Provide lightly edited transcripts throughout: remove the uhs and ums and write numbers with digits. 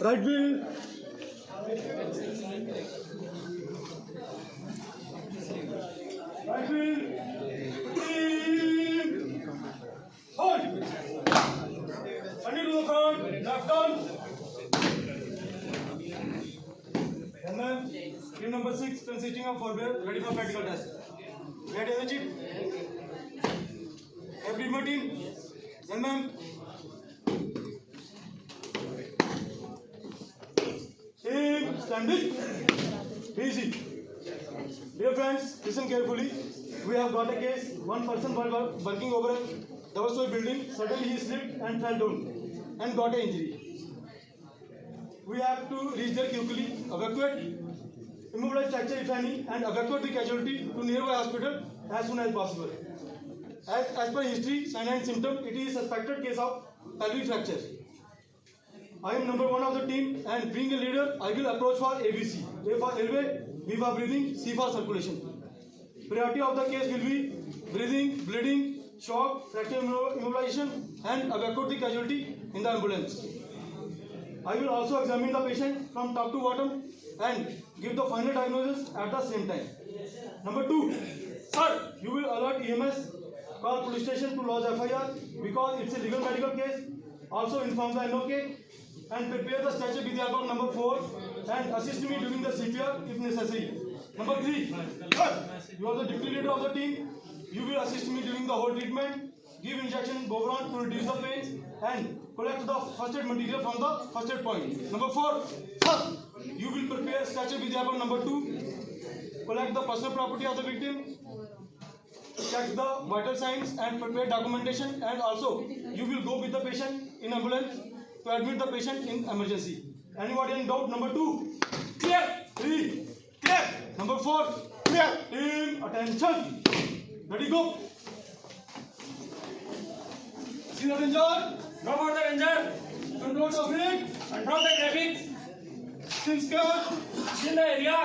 Right wheel. Right wheel. Hold. Turn it to the front. Left on. And then team number 6 consisting of 4 players ready for practical test. Ready as a chip. Every more team. Then ma'am. Team standing. Easy. Dear friends, listen carefully. We have got a case. One person while working over a double-story building, suddenly he slipped and fell down and got an injury. We have to reach there quickly, evacuate, immobilize fracture if any, and evacuate the casualty to nearby hospital as soon as possible. As per history, sign and symptom, it is a suspected case of pelvic fracture. I am number 1 of the team, and being a leader, I will approach for ABC. A for airway, B for breathing, C for circulation. Priority of the case will be breathing, bleeding, shock, fracture immobilization, and evacuate the casualty in the ambulance. I will also examine the patient from top to bottom and give the final diagnosis at the same time. Number 2, sir, you will alert EMS, call police station to lodge FIR because it's a legal medical case. Also inform the NOK and prepare the stretcher with the album number 4 and assist me during the CPR if necessary. Number 3, sir, you are the duty leader of the team. You will assist me during the whole treatment, give injection Bovron to reduce the pain and collect the first aid material from the first aid point. Number 4, sir, you will prepare stretcher with the album number 2, collect the personal property of the victim, check the vital signs and prepare documentation, and also you will go with the patient in ambulance to admit the patient in emergency. Anybody in doubt? Number 2, clear. 3, clear. Number 4, clear. Team, attention. Ready, go. See the danger? No further danger. Control traffic. Control the traffic. Since car. In the area.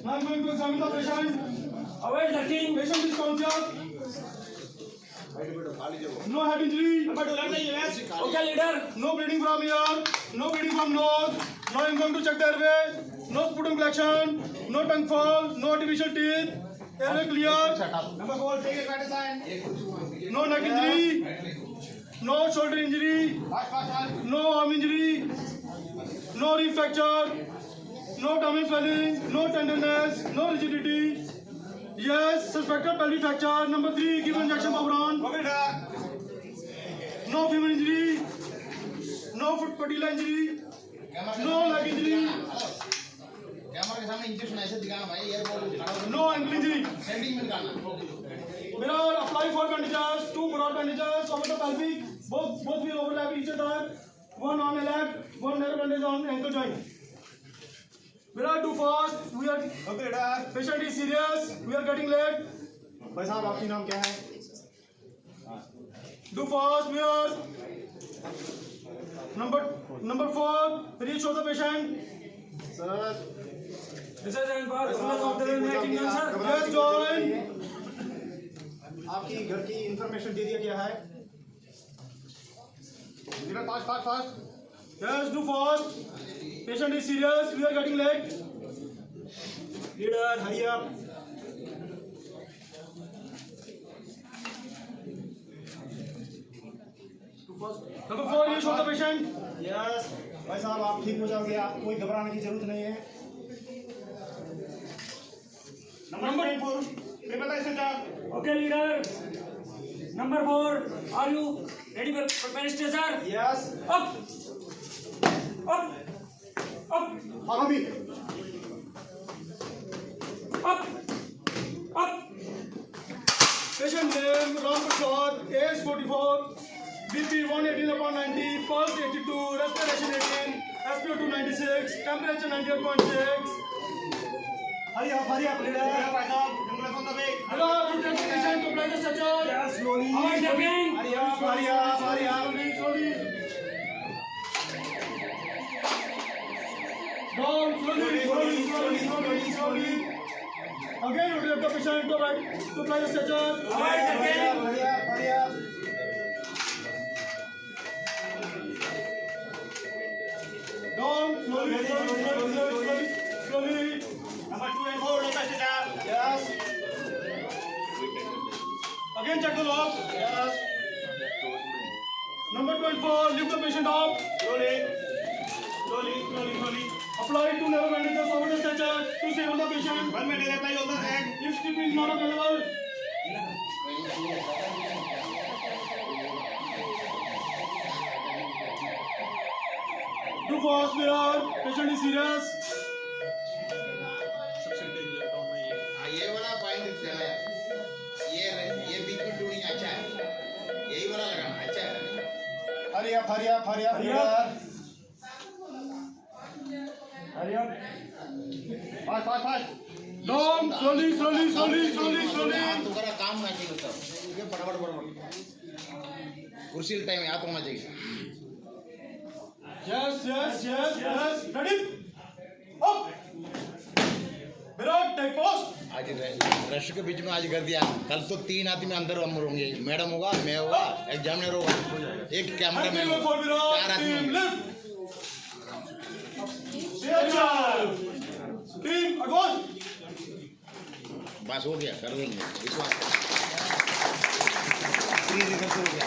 Now I'm going to examine the patient. Avoid lurking. Patient is conscious. No head injury. Okay, leader. No bleeding from ear. No bleeding from nose. Now I'm going to check the airway. No sputum collection. No tongue fall. No artificial teeth. Airway clear. Number 4, take a sign. No neck injury. No shoulder injury. No arm injury. No rib fracture. No tummy swelling. No tenderness. No rigidity. Yes, suspected pelvic fracture. Number 3, give injection Bovron. No femur injury. No foot patella injury. No leg injury. Camera के सामने injection ऐसे दिखाना भाई यार वो No ankle injury. Setting में दिखाना Mirror, apply 4 bandages, 2 broad bandages over the pelvic. Both will overlap each other. One on a leg, one narrow bandage on ankle joint. Mirror, too fast. We are. Okay letter Patient is serious. We are getting late. भाई साहब आपकी नाम क्या है Do fast, mirror. Number 4. Reach for the patient. Sir This is an of the making answer. Yes, join. आपकी घर की information दे दिया गया है letter fast fast fast Yes, do fast. Patient is serious. We are getting late. Leader hurry up Number 4. Reach for the patient. Yes भाई साहब आप ठीक हो जाओगे आप कोई घबराने की जरूरत नहीं है नंबर 4 मैं बता इसका Okay, leader. Number 4. Are you ready for prepare stretcher? Yes Up. Up. Up. हाँ भी Up. Up. Patient name Ram Prasad, age 44, BP 118/90, pulse 82, respiration 18, SpO2 96, temperature 98.6. Hurry up leader भाई साहब ambulance on the way Hello, to take the patient to apply the stretcher. Yes slowly Avoid lurking. Hurry up Slowly. Down, slowly. Again, you take the patient to apply the stretcher. Avoid lurking. Hurry up Slowly. Number 2 and 4, look at it up. Yes. Again check the lock. Yes. Number 2 and 4, lift the patient up. Slowly. Slowly. Apply to never bandage the soft stretcher to stable the patient. 1 minute, apply all the hand. If strip is not available, do fast there. Patient is serious. हाँ, ये वाला point है ये बीच में tuning अच्छा है यही वाला लगाना अच्छा है Hurry up. Hurry up. Fast. Down. Slowly. हाथ वगैरह काम ना चाहिए सब ये फटाफट कुर्सी टाइम हाथ होना चाहिए Yes. Ready? Up. Virat, take post. आज रश के बीच में आज कर दिया कल तो 3 आदमी अंदर हम होंगे मैडम होगा मैं होगा एग्जामिनर होगा एक कैमरा मैन Active for होगा 4 Virat. आदमी Team होंगे। lift. Team advance. बस हो गया कर देंगे विश्वास 3 रिवर्स हो गया